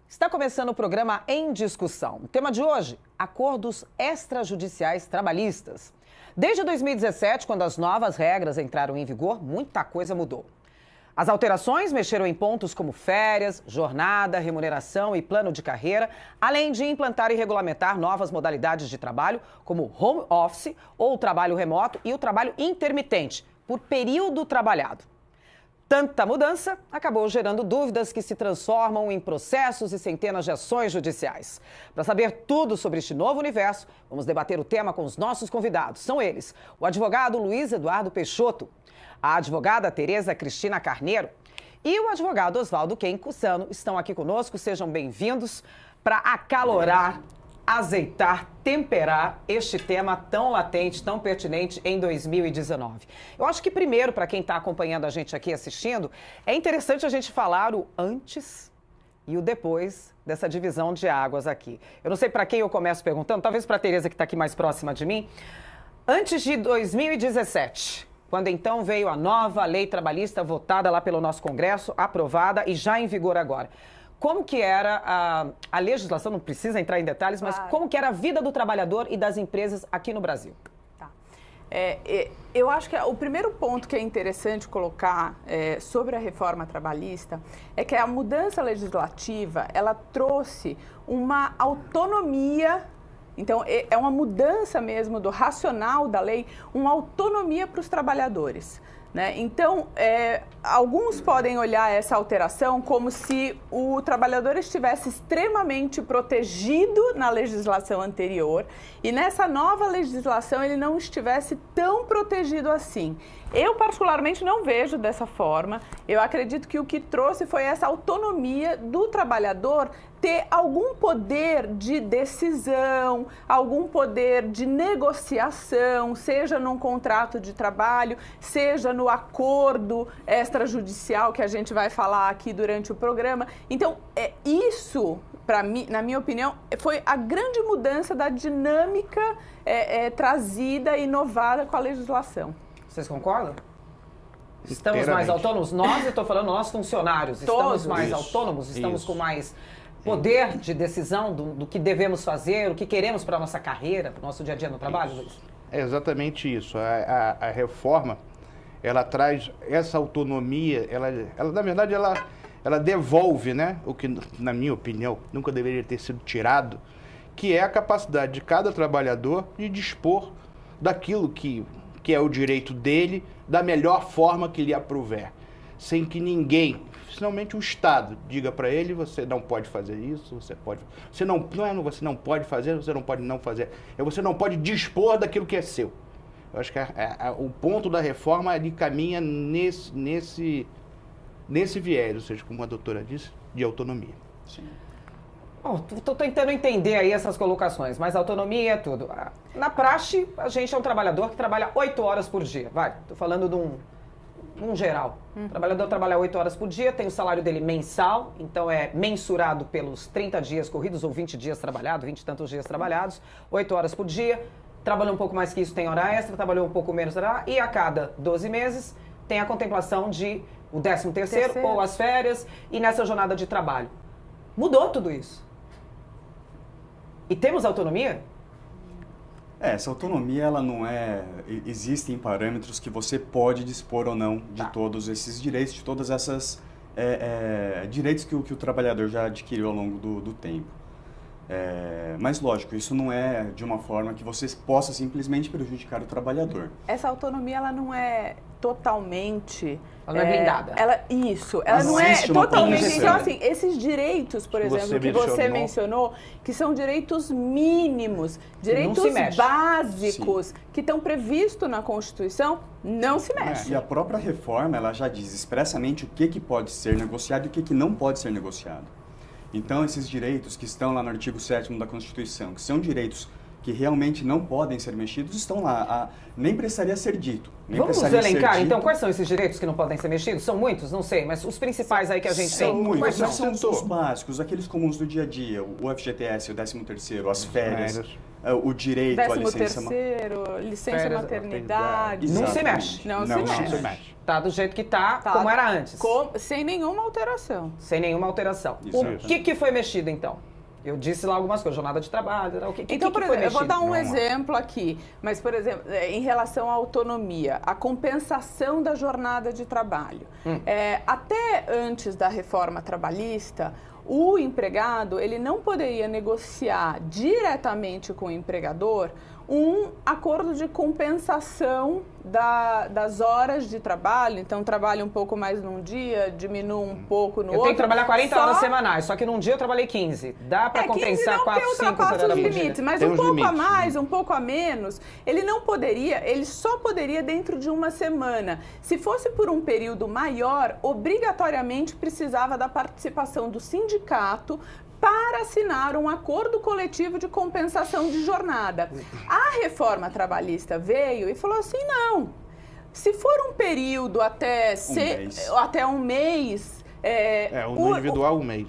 Está começando o programa Em Discussão. O tema de hoje, acordos extrajudiciais trabalhistas. Desde 2017, quando as novas regras entraram em vigor, muita coisa mudou. As alterações mexeram em pontos como férias, jornada, remuneração e plano de carreira, além de implantar e regulamentar novas modalidades de trabalho, como home office ou o trabalho remoto e o trabalho intermitente, por período trabalhado. Tanta mudança acabou gerando dúvidas que se transformam em processos e centenas de ações judiciais. Para saber tudo sobre este novo universo, vamos debater o tema com os nossos convidados. São eles, o advogado Luiz Eduardo Peixoto, a advogada Tereza Cristina Carneiro e o advogado Oswaldo Ken Cussano estão aqui conosco. Sejam bem-vindos para acalorar, azeitar, temperar este tema tão latente, tão pertinente em 2019. Eu acho que primeiro, para quem está acompanhando a gente aqui assistindo, é interessante a gente falar o antes e o depois dessa divisão de águas aqui. Eu não sei para quem eu começo perguntando, talvez para a Tereza que está aqui mais próxima de mim. Antes de 2017, quando então veio a nova lei trabalhista votada lá pelo nosso Congresso, aprovada e já em vigor agora. Como que era a legislação, não precisa entrar em detalhes, mas como que era a vida do trabalhador e das empresas aqui no Brasil? Tá. Eu acho que o primeiro ponto que é interessante colocar sobre a reforma trabalhista é que a mudança legislativa, ela trouxe uma autonomia. Então, é uma mudança mesmo do racional da lei, uma autonomia para os trabalhadores, né? Então, alguns podem olhar essa alteração como se o trabalhador estivesse extremamente protegido na legislação anterior e nessa nova legislação ele não estivesse tão protegido assim. Eu, particularmente, não vejo dessa forma. Eu acredito que o que trouxe foi essa autonomia do trabalhador ter algum poder de decisão, algum poder de negociação, seja num contrato de trabalho, seja no acordo extrajudicial que a gente vai falar aqui durante o programa. Então, isso, para mim, na minha opinião, foi a grande mudança da dinâmica trazida e inovada com a legislação. Vocês concordam? Estamos mais autônomos? Nós, eu estou falando, nós funcionários, estamos mais autônomos, estamos com mais poder de decisão do que devemos fazer, o que queremos para a nossa carreira, para o nosso dia a dia no trabalho, Luiz? É exatamente isso. A reforma, ela traz essa autonomia, ela na verdade, ela devolve, né, o que, na minha opinião, nunca deveria ter sido tirado, que é a capacidade de cada trabalhador de dispor daquilo que é o direito dele, da melhor forma que lhe aprouver, sem que ninguém, finalmente o Estado, diga para ele: você não pode fazer isso, você pode, você não pode fazer, você não pode não fazer, você não pode dispor daquilo que é seu. Eu acho que o ponto da reforma ele caminha nesse viés, ou seja, como a doutora disse, de autonomia. Sim. Estou tentando entender aí essas colocações, mas autonomia é tudo. Na praxe, a gente é um trabalhador que trabalha 8 horas por dia. Estou falando de um geral. O trabalhador trabalha 8 horas por dia, tem o salário dele mensal, então é mensurado pelos 30 dias corridos ou 20 dias trabalhados, 20 e tantos dias trabalhados, 8 horas por dia. Trabalhou um pouco mais que isso, tem hora extra, trabalhou um pouco menos, e a cada 12 meses tem a contemplação de o 13º ou as férias e nessa jornada de trabalho. Mudou tudo isso. E temos autonomia? Essa autonomia, ela não é... Existem parâmetros que você pode dispor ou não de todos esses direitos, de todas essas direitos que o trabalhador já adquiriu ao longo do tempo. Mas, lógico, isso não é de uma forma que você possa simplesmente prejudicar o trabalhador. Essa autonomia, ela não é totalmente... Ela não é blindada. Ela não é totalmente... Então, assim, esses direitos, por exemplo, que você mencionou, que são direitos mínimos, direitos básicos, que estão previstos na Constituição, não se mexe. E a própria reforma, ela já diz expressamente o que pode ser negociado e o que não pode ser negociado. Então, esses direitos que estão lá no artigo 7º da Constituição, que são direitos que realmente não podem ser mexidos, estão lá. Nem precisaria ser dito. Vamos elencar, então, quais são esses direitos que não podem ser mexidos? São muitos? Não sei, mas os principais aí que a gente tem. São muitos, são os básicos, aqueles comuns do dia a dia, o FGTS, o 13º, as férias. o direito à licença... 13º, licença Férias, maternidade. Não se Exatamente. mexe. Não se mexe. Tá do jeito que tá, como era antes. Sem nenhuma alteração. Sem nenhuma alteração. Isso. O que foi mexido, então? Eu disse lá algumas coisas, jornada de trabalho, o que Então, por foi exemplo, eu vou mexido? dar um exemplo aqui, mas, por exemplo, em relação à autonomia, a compensação da jornada de trabalho. Até antes da reforma trabalhista, o empregado ele não poderia negociar diretamente com o empregador um acordo de compensação das horas de trabalho. Então, trabalha um pouco mais num dia, diminui um pouco no outro. Eu tenho que trabalhar 40 horas semanais, só que num dia eu trabalhei 15. Dá para compensar 4, 5 horas por limites, mas um pouco a mais, um pouco a menos, ele não poderia, ele só poderia dentro de uma semana. Se fosse por um período maior, obrigatoriamente precisava da participação do sindicato para assinar um acordo coletivo de compensação de jornada. A reforma trabalhista veio e falou assim, não, se for um período até um mês... no individual um mês.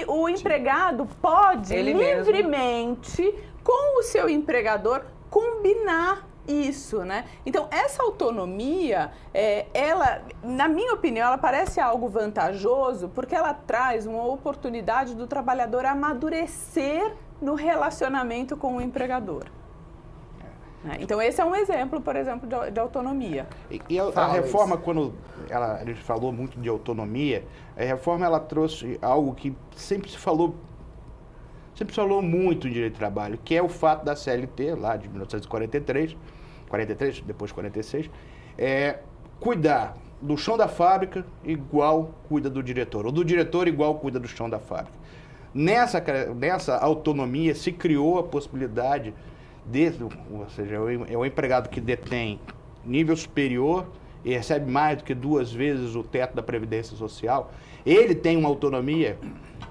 O empregado pode Ele livremente, com o seu empregador, combinar isso, né? Então, essa autonomia, ela, na minha opinião, ela parece algo vantajoso porque ela traz uma oportunidade do trabalhador amadurecer no relacionamento com o empregador. Então, esse é um exemplo, por exemplo, de autonomia. E a reforma, quando a gente falou muito de autonomia, a reforma ela trouxe algo que sempre se falou muito em direito de trabalho, que é o fato da CLT, lá de 1943, depois 46, cuidar do chão da fábrica igual cuida do diretor, ou do diretor igual cuida do chão da fábrica. Nessa autonomia se criou a possibilidade ou seja, é o empregado que detém nível superior e recebe mais do que 2 vezes o teto da Previdência Social, ele tem uma autonomia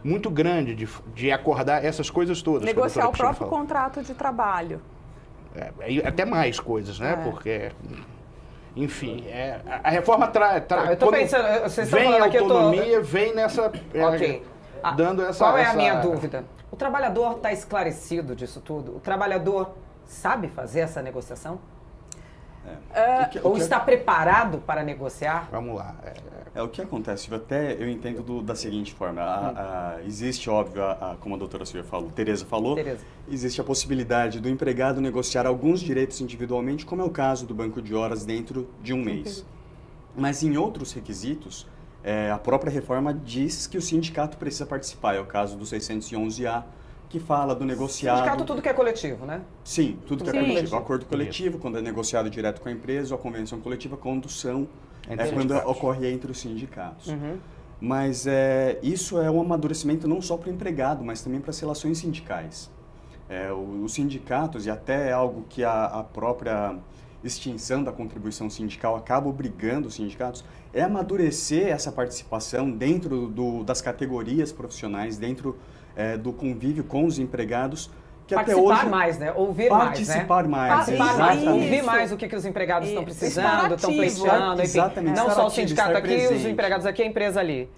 muito grande de acordar essas coisas todas. Negociar o próprio contrato de trabalho. Até mais coisas, né? Porque, enfim, a reforma traz... eu tô pensando, vocês estão falando aqui, autonomia, vem nessa... Ok. Dando essa... Qual é a minha dúvida? O trabalhador está esclarecido disso tudo? O trabalhador sabe fazer essa negociação? Ou está preparado para negociar? Vamos lá. O que acontece, até eu entendo da seguinte forma, existe, óbvio, como a doutora Silvia falou, Tereza falou, existe a possibilidade do empregado negociar alguns direitos individualmente, como é o caso do banco de horas dentro de um mês. Mas em outros requisitos, a própria reforma diz que o sindicato precisa participar, é o caso do 611A, que fala do negociado... Sindicato tudo que é coletivo, né? Sim, tudo que é coletivo. O acordo coletivo, quando é negociado direto com a empresa, ou a convenção coletiva, quando ocorre entre os sindicatos. Mas isso é um amadurecimento não só para o empregado, mas também para as relações sindicais. Os sindicatos, e até é algo que a própria extinção da contribuição sindical acaba obrigando os sindicatos, é amadurecer essa participação dentro das categorias profissionais, dentro do convívio com os empregados, que participar até hoje... mais, né? Ouvir participar mais, mais, ouvir mais o que os empregados estão precisando, estão pleiteando, enfim. Não só o sindicato aqui, os empregados aqui, a empresa ali.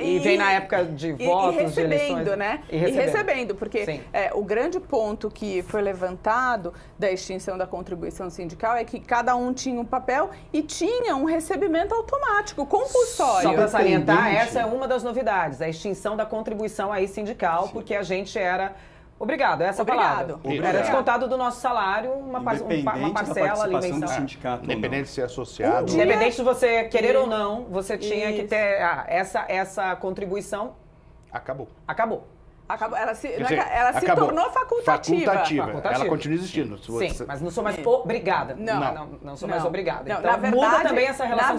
E vem na época de votos, de eleições. Né? E recebendo, porque o grande ponto que foi levantado da extinção da contribuição sindical é que cada um tinha um papel e tinha um recebimento automático, compulsório. Só para salientar, essa é uma das novidades, a extinção da contribuição aí sindical, porque a gente era... Obrigado, essa palavra. Era descontado do nosso salário uma parcela ali mensal. Do sindicato, independente de ser associado. Independente de você querer ou não, você tinha que ter essa contribuição. Acabou. Ela se tornou facultativa. Ela continua existindo. Sim, mas não sou mais obrigada. Não sou mais obrigada. Não, então, muda também essa relação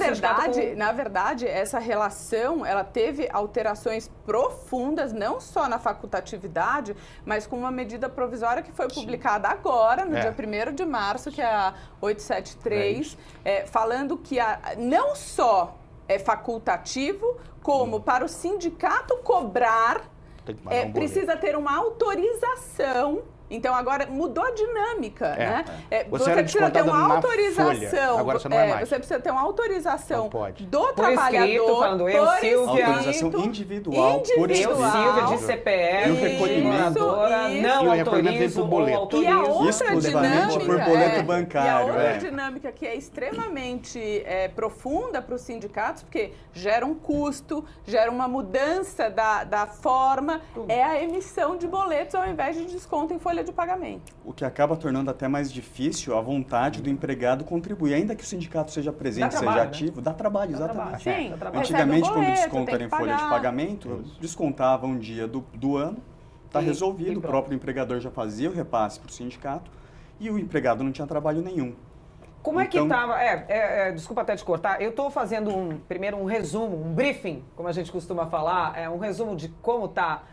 Na verdade, essa relação, ela teve alterações profundas, não só na facultatividade, mas com uma medida provisória que foi publicada agora, no dia 1º de março, que é a 873, falando que não só é facultativo, como para o sindicato cobrar... precisa ter uma autorização Então agora mudou a dinâmica, né? Você era precisa ter descontado uma na autorização. folha, agora você não é mais. Você precisa ter uma autorização do Por trabalhador. escrito, falando eu, Silvia. Autorização individual por Eu, escrito. Silvia, de CPF, E o recolhimento. moradora, Isso. não E o recolhimento autorizo por boleto. ou autorizo. E a outra Exclusivamente dinâmica, por boleto bancário. E a outra é. dinâmica que é extremamente profunda para os sindicatos, porque gera um custo, gera uma mudança da forma, é a emissão de boletos ao invés de desconto em folha de pagamento. O que acaba tornando até mais difícil a vontade do empregado contribuir, ainda que o sindicato seja presente, Dá trabalho, seja ativo, dá trabalho, Dá exatamente. trabalho. Sim, Dá trabalho. Antigamente, recebe o quando o boleto, desconto tem era em que folha de pagar. pagamento, descontava um dia do ano, está E resolvido, o pronto. próprio empregador já fazia o repasse para o sindicato e o empregado não tinha trabalho nenhum. Como é que Então- estava? Desculpa até te cortar. Eu estou fazendo primeiro um resumo, um briefing, como a gente costuma falar, um resumo de como está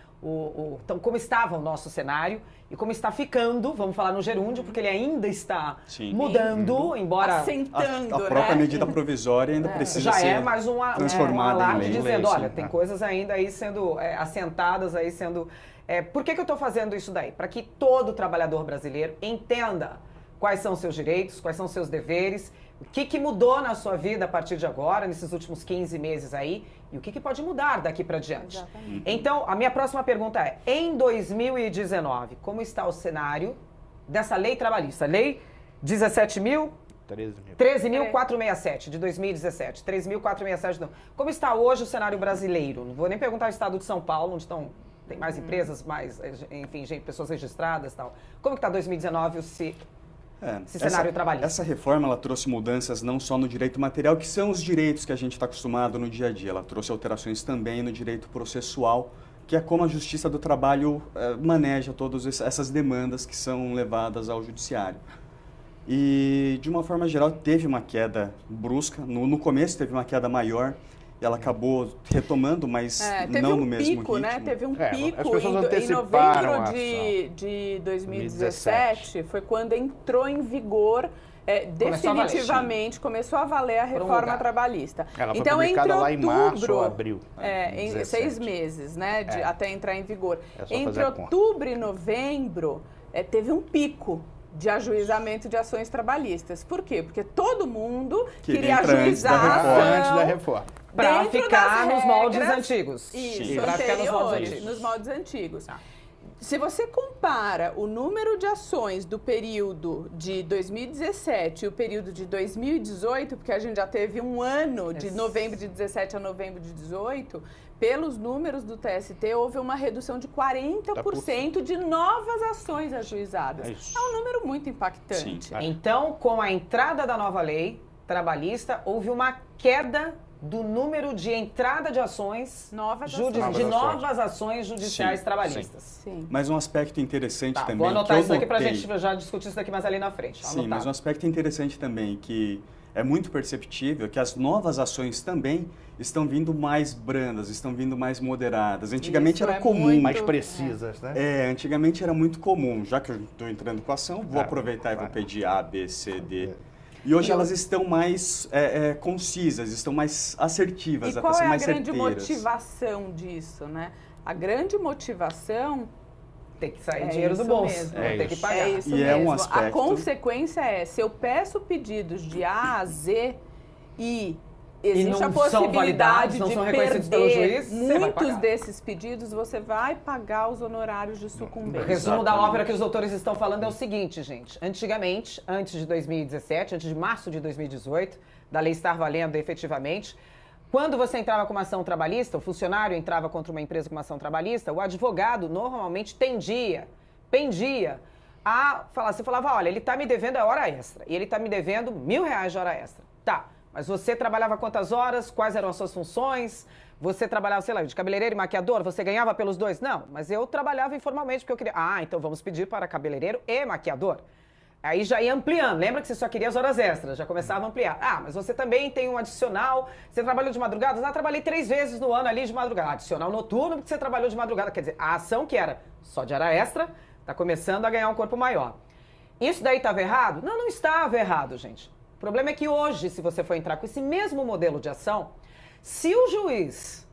então, como estava o nosso cenário e como está ficando, vamos falar no gerúndio, porque ele ainda está Sim. mudando, embora Assentando, A própria né? medida provisória ainda precisa já ser é mais um transformada alarde em lei. dizendo, sim, olha, tem coisas ainda aí sendo assentadas, aí sendo... por que eu estou fazendo isso daí? Para que todo trabalhador brasileiro entenda quais são os seus direitos, quais são os seus deveres, o que mudou na sua vida a partir de agora, nesses últimos 15 meses aí, e o que pode mudar daqui para diante. Exatamente. Então, a minha próxima pergunta é, em 2019, como está o cenário dessa lei trabalhista? Lei 13.467 de 2017, 13.467 não. Como está hoje o cenário brasileiro? Não vou nem perguntar o estado de São Paulo, onde tem mais empresas, mais, enfim, pessoas registradas e tal. Como que está 2019 esse cenário trabalhista? Essa reforma ela trouxe mudanças não só no direito material, que são os direitos que a gente está acostumado no dia a dia. Ela trouxe alterações também no direito processual, que é como a Justiça do Trabalho maneja todas essas demandas que são levadas ao judiciário. E, de uma forma geral, teve uma queda brusca. No começo teve uma queda maior, e ela acabou retomando, mas não no mesmo pico, ritmo. né? Teve um as pico pessoas em anteciparam novembro de 2017, foi quando entrou em vigor definitivamente, começou a valer a reforma trabalhista. Ela foi então, publicada entre lá em março ou abril. em 6 meses, né? Até entrar em vigor. Entre fazer a conta. outubro e novembro, teve um pico de ajuizamento de ações trabalhistas. Por quê? Porque todo mundo queria ajuizar antes da reforma. Para dentro ficar das nos moldes regras- antigos. Isso, Para ficar nos moldes anteriores, antigos. nos moldes antigos. Se você compara o número de ações do período de 2017 e o período de 2018, porque a gente já teve um ano de novembro de 17 a novembro de 18, pelos números do TST, houve uma redução de 40% de novas ações ajuizadas. É um número muito impactante. Sim. Então, com a entrada da nova lei trabalhista, houve uma queda do número de entrada de ações, Novas novas ações judiciais Sim, trabalhistas. Sim. Mas um aspecto interessante Tá, também vou anotar que isso eu daqui pra notei- gente já discutir isso daqui mais ali na frente. Sim, Anotado. mas um aspecto interessante também que é muito perceptível que as novas ações também estão vindo mais brandas, estão vindo mais moderadas. Antigamente Isso era é comum. muito- Mais precisas, né? Antigamente era muito comum. Já que eu estou entrando com a ação, vou aproveitar e vou claro. pedir A, B, C, D. E hoje elas estão mais concisas, estão mais assertivas, E até qual são é a mais grande certeiras. motivação disso, né? A grande motivação Tem que sair É dinheiro do isso bolso, mesmo. tem que isso. pagar. é isso E é mesmo. um A aspecto- consequência é, se eu peço pedidos de A a Z e existe não a são possibilidade validados, não de são reconhecidos perder pelo juiz, você vai muitos pagar. desses pedidos, você vai pagar os honorários de O sucumbência. resumo da Exatamente. ópera que os doutores estão falando é o seguinte, gente. Antigamente, antes de 2017, antes de março de 2018, da lei estar valendo efetivamente, quando você entrava com uma ação trabalhista, o funcionário entrava contra uma empresa com uma ação trabalhista, o advogado normalmente pendia a falar, você falava, olha, ele está me devendo a hora extra, e ele está me devendo R$1.000 de hora extra. Tá, mas você trabalhava quantas horas, quais eram as suas funções, você trabalhava, sei lá, de cabeleireiro e maquiador, você ganhava pelos dois? Não, mas eu trabalhava informalmente porque eu queria... Ah, então vamos pedir para cabeleireiro e maquiador. Aí já ia ampliando. Lembra que você só queria as horas extras, já começava a ampliar. Ah, mas você também tem um adicional. Você trabalhou de madrugada? Ah, trabalhei 3 vezes no ano ali de madrugada. Adicional noturno porque você trabalhou de madrugada. Quer dizer, a ação que era só de hora extra, está começando a ganhar um corpo maior. Isso daí estava errado? Não, não estava errado, gente. O problema é que hoje, se você for entrar com esse mesmo modelo de ação, se o juiz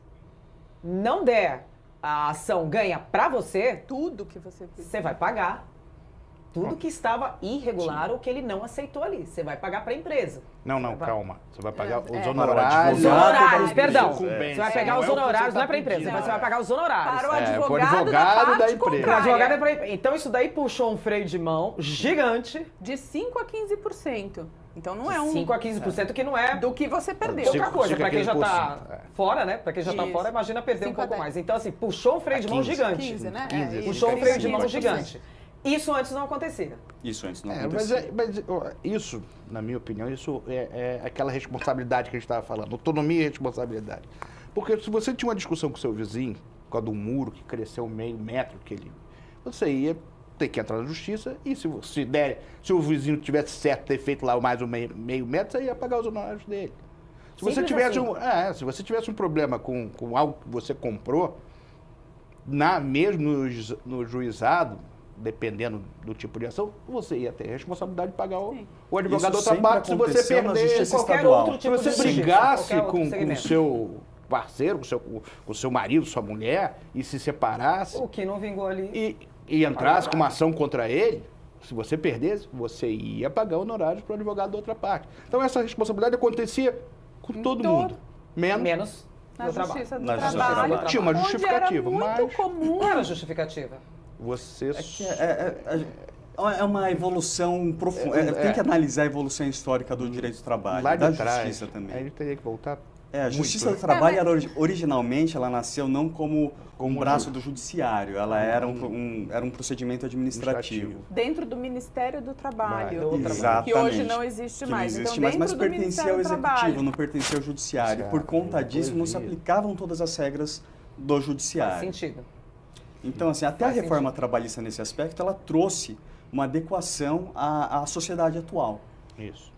não der a ação ganha para você, Tudo que você pediu. você vai pagar Tudo que estava irregular ou que ele não aceitou ali. Você vai pagar para a empresa. Não, calma. Você vai pagar os Para o honorários. Os honorários, perdão. Sucumbência. Você vai pegar os Não é o que você honorários, tá não é para a empresa, pedindo. mas você vai pagar os honorários. Para o pro advogado, advogado da da parte empresa. O contrária. advogado é pra... Então isso daí puxou um freio de mão gigante. De 5% a 15%. Então não é um... 5 a 15%, que não é Do que você perdeu. Cinco- outra coisa. cinco a Para quem já tá 15%, é. fora, né? Para quem já tá Isso. fora, imagina perder um 5 a pouco 10. mais. Então, assim, puxou um freio de mão 15, gigante. 15, né? 15, É, Puxou um isso, freio de mão 15%. gigante. Isso antes não acontecia. Isso antes não Mas, acontecia. isso, na minha opinião, isso é aquela responsabilidade que a gente estava falando. Autonomia e responsabilidade. Porque se você tinha uma discussão com o seu vizinho, por causa do muro que cresceu meio metro, você ia ter que entrar na justiça e se o vizinho tivesse certo ter feito lá mais um meio metro, você ia pagar os honorários dele. Se você Simples tivesse assim. se você tivesse um problema com algo que você comprou, mesmo no juizado, dependendo do tipo de ação, você ia ter a responsabilidade de pagar o advogado da Isso outra sempre parte se você aconteceu na perder justiça qualquer estadual. outro se tipo de você justiça, brigasse qualquer outro com o segmento. seu parceiro, com o seu marido, sua mulher, e se separasse O que não vingou ali. e entrasse com uma ação contra ele, se você perdesse, você ia pagar honorários para o advogado da outra parte. Então essa responsabilidade acontecia com todo mundo. Menos Na no trabalho. Justiça do Na Justiça do Trabalho. Trabalho. Tinha uma justificativa, onde era muito mas comum. Qual era a justificativa? você... É uma evolução profunda. Tem que analisar a evolução histórica do direito do trabalho, lá da de trás, justiça também. a gente teria que voltar. A Justiça muito. do Trabalho, originalmente, ela nasceu não como um braço do judiciário, ela era um procedimento administrativo. Dentro do Ministério do Trabalho. Exatamente. Que hoje não existe Que mais. Não existe Então, mais, mas dentro do pertencia Ministério ao do Executivo, Trabalho. não pertencia ao Judiciário. Por conta disso, não se aplicavam todas as regras do Faz Judiciário. sentido. Então, assim, até a Faz reforma trabalhista nesse aspecto, ela trouxe uma adequação à sociedade atual. Isso.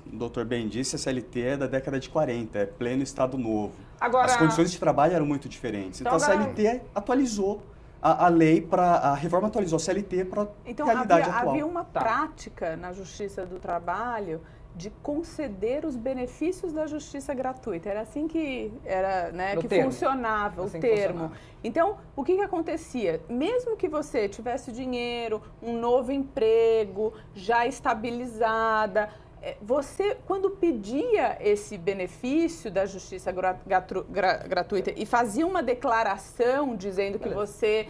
O doutor bem disse, a CLT é da década de 40, é pleno Estado Novo. Agora- As condições de trabalho eram muito diferentes. Então, Então, a CLT atualizou a lei a reforma atualizou a CLT para a Então, realidade atual. havia uma prática na Justiça do Trabalho de conceder os benefícios da justiça gratuita. Era assim que era, né, que termo. funcionava Assim o que termo. funcionava. Então, o que acontecia? Mesmo que você tivesse dinheiro, um novo emprego, já estabilizada, você, quando pedia esse benefício da justiça gratuita e fazia uma declaração dizendo que você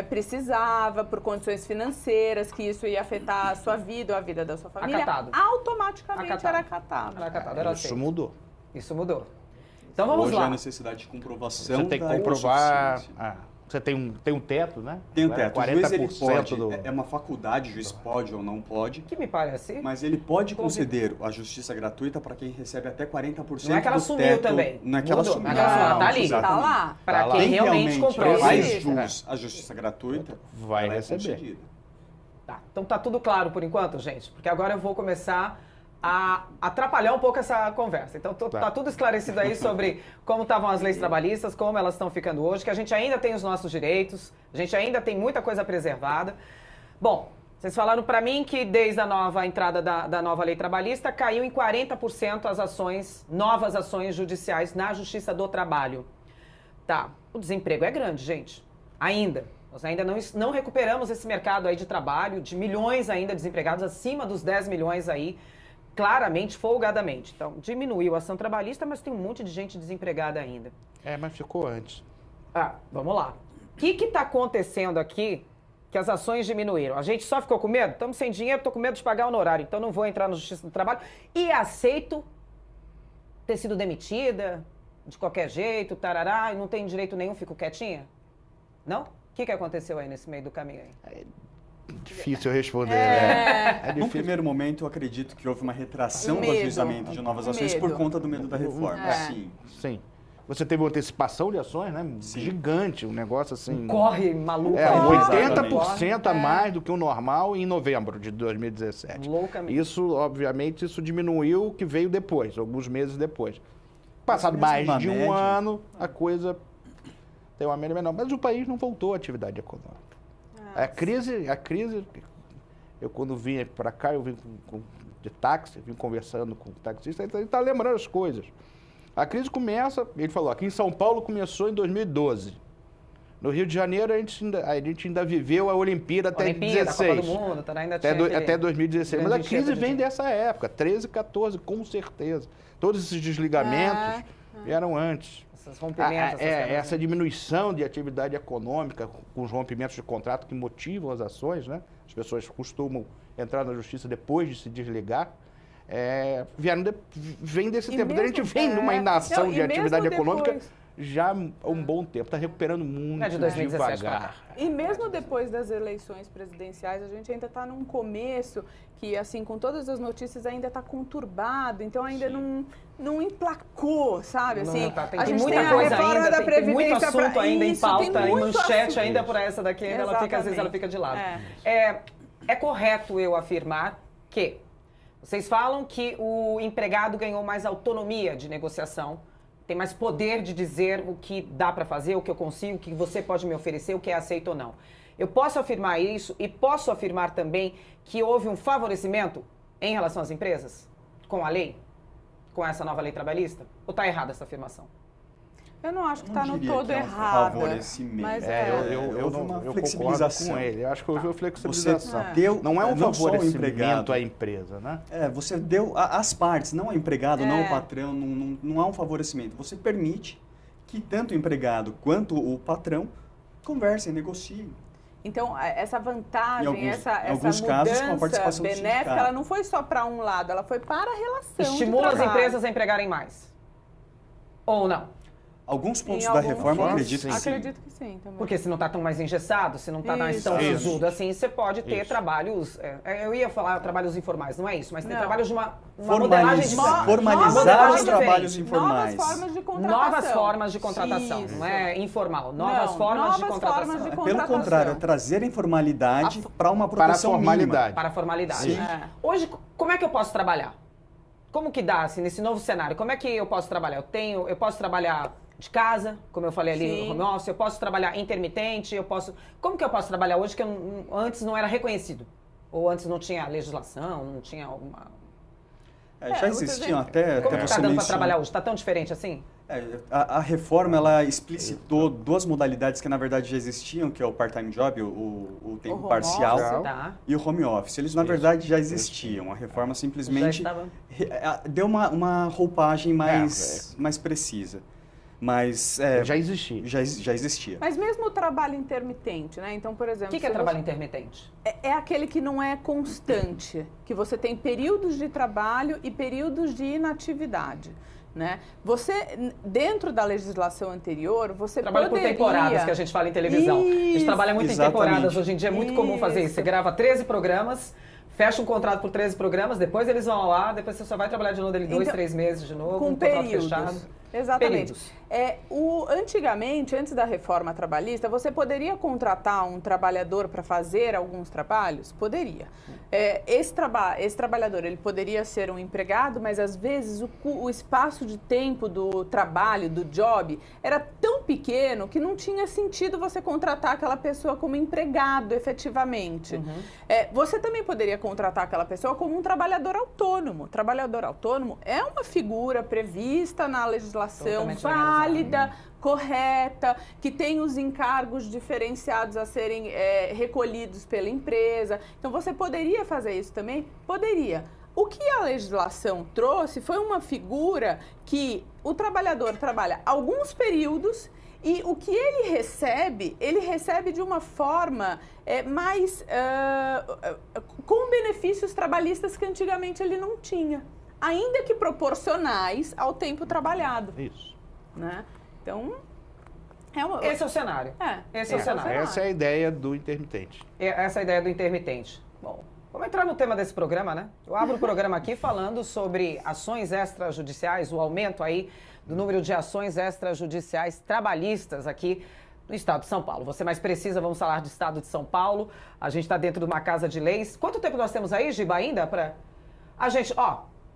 precisava por condições financeiras, que isso ia afetar a sua vida ou a vida da sua família, Acatado. automaticamente era acatado. Era acatado, era Isso aceito. mudou. Isso mudou. Então vamos Hoje lá. a necessidade de comprovação Você tem que da comprovar. autossuficiência. Você tem um teto, né? Tem um teto. O juiz, ele 40% pode, do. é uma faculdade, o juiz pode ou não pode, Que me parece. mas ele pode conceder a justiça gratuita para quem recebe até 40% Não é que ela do sumiu teto. também. Não é que ela Mudou. sumiu. Não é que ela sumiu, ela tá ali. Tá exatamente. lá. Para Tá quem lá. realmente comprou. faz Isso. jus à justiça gratuita, Vai ela é receber. concedida. Tá, então tá tudo claro por enquanto, gente? Porque agora eu vou começar a atrapalhar um pouco essa conversa. Então tá tudo esclarecido aí sobre como estavam as leis trabalhistas, como elas estão ficando hoje, que a gente ainda tem os nossos direitos, a gente ainda tem muita coisa preservada. Bom, vocês falaram para mim que desde a nova entrada da nova lei trabalhista caiu em 40% as ações, novas ações judiciais na Justiça do Trabalho. Tá, o desemprego é grande, gente. Ainda. Nós ainda não recuperamos esse mercado aí de trabalho, de milhões ainda desempregados, acima dos 10 milhões aí, claramente, folgadamente. Então, diminuiu a ação trabalhista, mas tem um monte de gente desempregada ainda. Mas ficou antes. Vamos lá. O que está acontecendo aqui que as ações diminuíram? A gente só ficou com medo? Estamos sem dinheiro, estou com medo de pagar honorário, então não vou entrar na Justiça do Trabalho e aceito ter sido demitida de qualquer jeito, tarará, e não tenho direito nenhum, fico quietinha? Não? O que aconteceu aí nesse meio do caminho aí? Difícil responder, né? É Num difícil. primeiro momento, eu acredito que houve uma retração do Medo. ajuizamento de novas ações por Medo. conta do medo da reforma. Sim. Sim. Você teve uma antecipação de ações, né? Gigante, um negócio assim. Corre, maluco. É, aí. 80% a mais do que o normal em novembro de 2017. Loucamente. Isso, obviamente, isso diminuiu o que veio depois, alguns meses depois. Passado Mas mais mesmo de na um média- ano, a coisa tem uma média menor. Mas o país não voltou à atividade econômica. A crise, eu quando vim para cá, eu vim de táxi, vim conversando com o taxista, ele está lembrando as coisas. A crise começa, ele falou, aqui em São Paulo começou em 2012. No Rio de Janeiro, a gente ainda viveu a Olimpíada até Olimpíada, 2016. Copa do Mundo, ainda tinha Até 2016. Mas a grande crise enchente de vem gente. dessa época, 13, 14, com certeza. Todos esses desligamentos vieram antes. Esses rompimentos, essas quebras, Essa diminuição de atividade econômica com os rompimentos de contrato que motivam as ações, né? As pessoas costumam entrar na justiça depois de se desligar. Vem desse E tempo. mesmo- A gente vem numa inação Não, de e mesmo atividade econômica depois- já há um bom tempo. Está recuperando muito de 2017 pra devagar. E mesmo depois das eleições presidenciais, a gente ainda está num começo que, assim, com todas as notícias, ainda está conturbado. Então, ainda não emplacou, sabe? Assim, Tem muita coisa ainda, tem muito assunto ainda em pauta, em manchete ainda por essa daqui, ela fica, às vezes ela fica de lado. É correto eu afirmar que vocês falam que o empregado ganhou mais autonomia de negociação, tem mais poder de dizer o que dá para fazer, o que eu consigo, o que você pode me oferecer, o que é aceito ou não. Eu posso afirmar isso e posso afirmar também que houve um favorecimento em relação às empresas com a lei, com essa nova lei trabalhista? Ou está errada essa afirmação? Eu não acho que Não está no diria todo que é um errado. favorecimento. Mas houve uma eu concordo flexibilização. com ele. Eu acho que houve uma flexibilização. Você deu, Não é um não só o favorecimento empregado. à empresa, né? Você deu as partes, não o empregado, não o patrão, não há um favorecimento. Você permite que tanto o empregado quanto o patrão conversem, negociem. Então, essa vantagem, Em alguns essa casos, com a mudança participação do benéfica, sindicato. ela não foi só para um lado, ela foi para a relação Estimula de as trabalho. empresas a empregarem mais? Ou não? Alguns pontos Em da alguns reforma, eu pontos, acredito que sim. Acredito que sim também. Porque se não está tão mais engessado, se não está mais Isso. tão Isso. sisudo assim, você pode ter Isso. trabalhos... eu ia falar trabalhos informais, não é isso, mas tem Não. trabalhos de uma modelagem diferente. Formalizar modelagem os trabalhos diferente. informais. Novas formas de contratação. Novas formas de contratação, Isso. não é informal. Novas Não, formas de novas contratação. formas de Pelo contratação. contrário, é trazer a informalidade para uma Para a proteção formalidade. Para a formalidade. Sim. Hoje, como é que eu posso trabalhar? Como que dá, assim, nesse novo cenário? Como é que eu posso trabalhar? Eu posso trabalhar de casa, como eu falei ali Sim. no home office, eu posso trabalhar intermitente, Como que eu posso trabalhar hoje que antes não era reconhecido? Ou antes não tinha legislação, não tinha alguma... Já existiam até Como que você está dando para mencionou. trabalhar hoje? Está tão diferente assim? A reforma, ela explicitou duas modalidades que, na verdade, já existiam, que é o part-time job, o tempo home parcial, office. Tá. e o home office. Eles, na verdade, já existiam. A reforma simplesmente Já estava- deu uma roupagem mais precisa. Mas Já existia. já existia. Mas mesmo o trabalho intermitente, né? Então, por exemplo... O que é se trabalho você- intermitente? É aquele que não é constante, que você tem períodos de trabalho e períodos de inatividade, né? Você, dentro da legislação anterior, você Trabalho poderia... por temporadas, que a gente fala em televisão. A gente Isso. trabalha muito Exatamente. em temporadas. Hoje em dia é muito comum fazer isso. Isso. Você grava 13 programas, fecha um contrato por 13 programas, depois eles vão lá, depois você só vai trabalhar de novo dele 2, Então, 3 meses de novo, com um contrato períodos. fechado. Exatamente. Períodos. Antigamente, antes da reforma trabalhista, você poderia contratar um trabalhador para fazer alguns trabalhos? Poderia. Esse trabalhador, ele poderia ser um empregado, mas às vezes o espaço de tempo do trabalho, do job, era tão pequeno que não tinha sentido você contratar aquela pessoa como empregado, efetivamente. Você também poderia contratar aquela pessoa como um trabalhador autônomo. Trabalhador autônomo é uma figura prevista na legislação Totalmente válida, correta, que tem os encargos diferenciados a serem recolhidos pela empresa. Então, você poderia fazer isso também? Poderia. O que a legislação trouxe foi uma figura que o trabalhador trabalha alguns períodos e o que ele recebe de uma forma mais com benefícios trabalhistas que antigamente ele não tinha, ainda que proporcionais ao tempo trabalhado. Isso. Né? Então, Esse é o cenário. Esse é o cenário. Essa é a ideia do intermitente. Essa é a ideia do intermitente. Bom, vamos entrar no tema desse programa, né? Eu abro o programa aqui falando sobre ações extrajudiciais, o aumento aí do número de ações extrajudiciais trabalhistas aqui no estado de São Paulo. Você mais precisa, vamos falar do estado de São Paulo. A gente está dentro de uma casa de leis. Quanto tempo nós temos aí, Giba, ainda para a gente,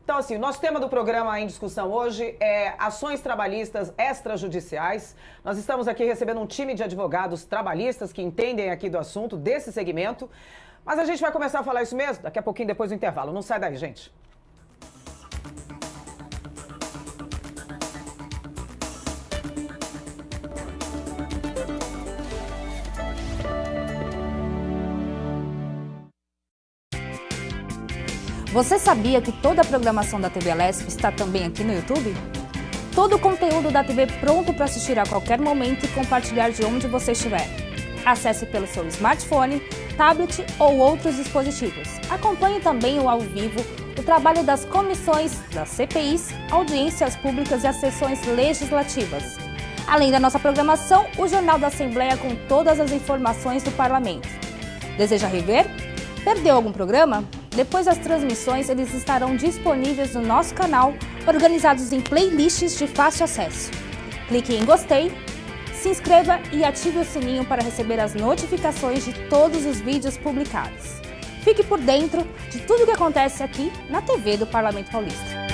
Então, assim, o nosso tema do programa em discussão hoje é ações trabalhistas extrajudiciais. Nós estamos aqui recebendo um time de advogados trabalhistas que entendem aqui do assunto, desse segmento. Mas a gente vai começar a falar isso mesmo daqui a pouquinho, depois do intervalo. Não sai daí, gente. Você sabia que toda a programação da TV Alesp está também aqui no YouTube? Todo o conteúdo da TV pronto para assistir a qualquer momento e compartilhar de onde você estiver. Acesse pelo seu smartphone, tablet ou outros dispositivos. Acompanhe também o ao vivo, o trabalho das comissões, das CPIs, audiências públicas e as sessões legislativas. Além da nossa programação, o Jornal da Assembleia com todas as informações do Parlamento. Deseja rever? Perdeu algum programa? Depois das transmissões, eles estarão disponíveis no nosso canal, organizados em playlists de fácil acesso. Clique em gostei, se inscreva e ative o sininho para receber as notificações de todos os vídeos publicados. Fique por dentro de tudo o que acontece aqui na TV do Parlamento Paulista.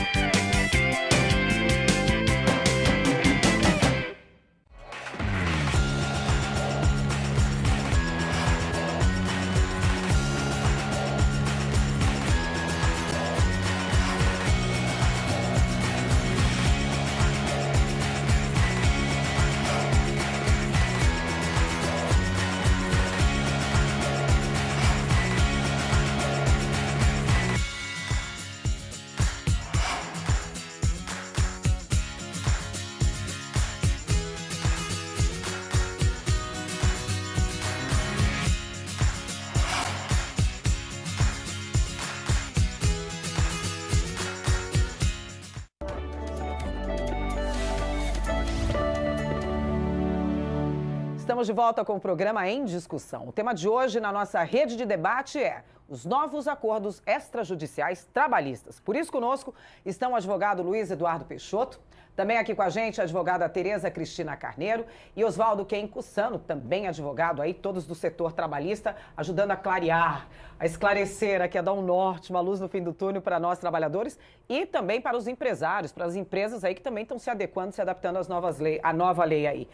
Estamos de volta com o programa Em Discussão. O tema de hoje na nossa rede de debate é os novos acordos extrajudiciais trabalhistas. Por isso, conosco estão o advogado Luiz Eduardo Peixoto, também aqui com a gente a advogada Tereza Cristina Carneiro e Oswaldo Ken Cussano, também advogado aí, todos do setor trabalhista, ajudando a clarear, a esclarecer aqui, a dar um norte, uma luz no fim do túnel para nós trabalhadores e também para os empresários, para as empresas aí que também estão se adequando, se adaptando às novas leis, à nova lei aí.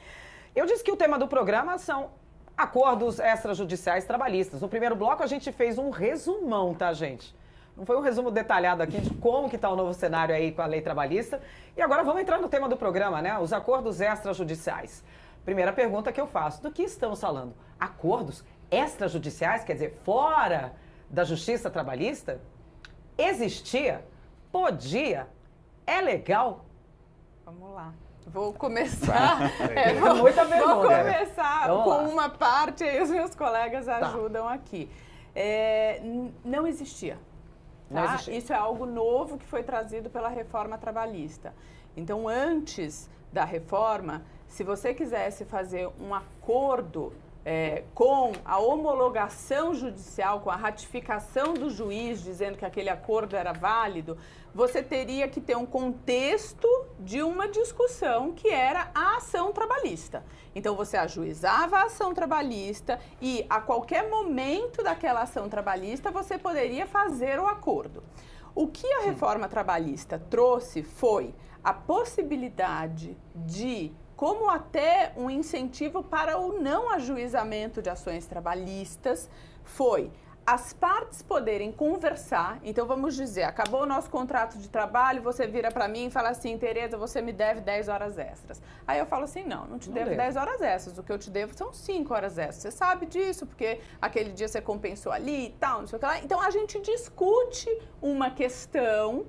Eu disse que o tema do programa são acordos extrajudiciais trabalhistas. No primeiro bloco a gente fez um resumão, tá, gente? Não foi um resumo detalhado aqui de como que está o novo cenário aí com a lei trabalhista. E agora vamos entrar no tema do programa, né? Os acordos extrajudiciais. Primeira pergunta que eu faço, do que estamos falando? Acordos extrajudiciais, quer dizer, fora da justiça trabalhista? Existia? Podia? É legal? Vamos lá. Vou começar, muita pergunta, vou começar com lá. Uma parte e os meus colegas ajudam aqui. Não existia. Tá? Não existia. Isso é algo novo que foi trazido pela reforma trabalhista. Então, antes da reforma, se você quisesse fazer um acordo com a homologação judicial, com a ratificação do juiz dizendo que aquele acordo era válido, você teria que ter um contexto de uma discussão que era a ação trabalhista. Então, você ajuizava a ação trabalhista e, a qualquer momento daquela ação trabalhista, você poderia fazer o acordo. O que a reforma trabalhista trouxe foi a possibilidade de, como até um incentivo para o não ajuizamento de ações trabalhistas, foi as partes poderem conversar. Então, vamos dizer, acabou o nosso contrato de trabalho, você vira para mim e fala assim, Tereza, você me deve 10 horas extras. Aí eu falo assim, não te devo 10 horas extras, o que eu te devo são 5 horas extras. Você sabe disso, porque aquele dia você compensou ali e tal, não sei o que lá. Então, a gente discute uma questão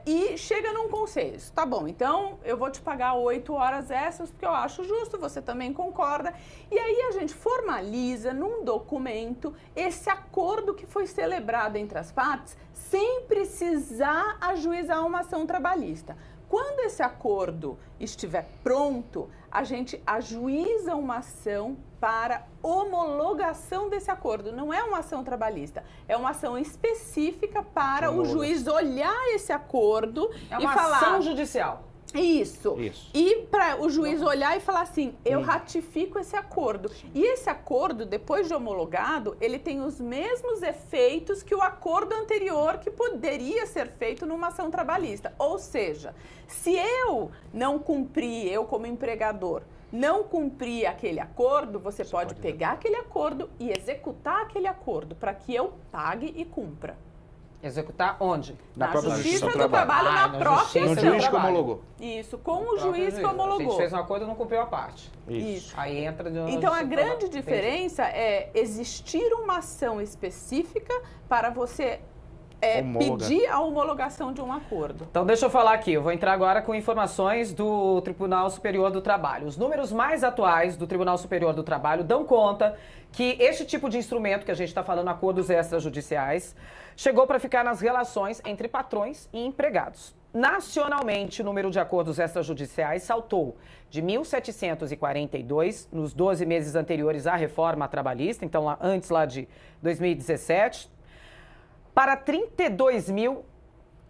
e chega num consenso. Tá bom, então eu vou te pagar 8 horas extras porque eu acho justo, você também concorda. E aí a gente formaliza num documento esse acordo que foi celebrado entre as partes sem precisar ajuizar uma ação trabalhista. Quando esse acordo estiver pronto, a gente ajuiza uma ação para homologação desse acordo. Não é uma ação trabalhista, é uma ação específica para o juiz olhar esse acordo e falar... É uma ação judicial. Isso. E para o juiz olhar e falar assim, eu ratifico esse acordo. E esse acordo, depois de homologado, ele tem os mesmos efeitos que o acordo anterior que poderia ser feito numa ação trabalhista. Ou seja, se eu não cumprir, eu como empregador, não cumprir aquele acordo, você pode pegar aquele acordo e executar aquele acordo para que eu pague e cumpra. Executar onde? Na Justiça do Trabalho, na própria ação. No juiz que homologou. Isso, com o juiz que homologou. A gente fez um acordo e não cumpriu a parte. Isso. Aí entra... Então, a grande diferença é existir uma ação específica para você pedir a homologação de um acordo. Então, deixa eu falar aqui. Eu vou entrar agora com informações do Tribunal Superior do Trabalho. Os números mais atuais do Tribunal Superior do Trabalho dão conta que este tipo de instrumento que a gente está falando, acordos extrajudiciais, chegou para ficar nas relações entre patrões e empregados. Nacionalmente, o número de acordos extrajudiciais saltou de 1.742 nos 12 meses anteriores à reforma trabalhista, então antes lá de 2017, para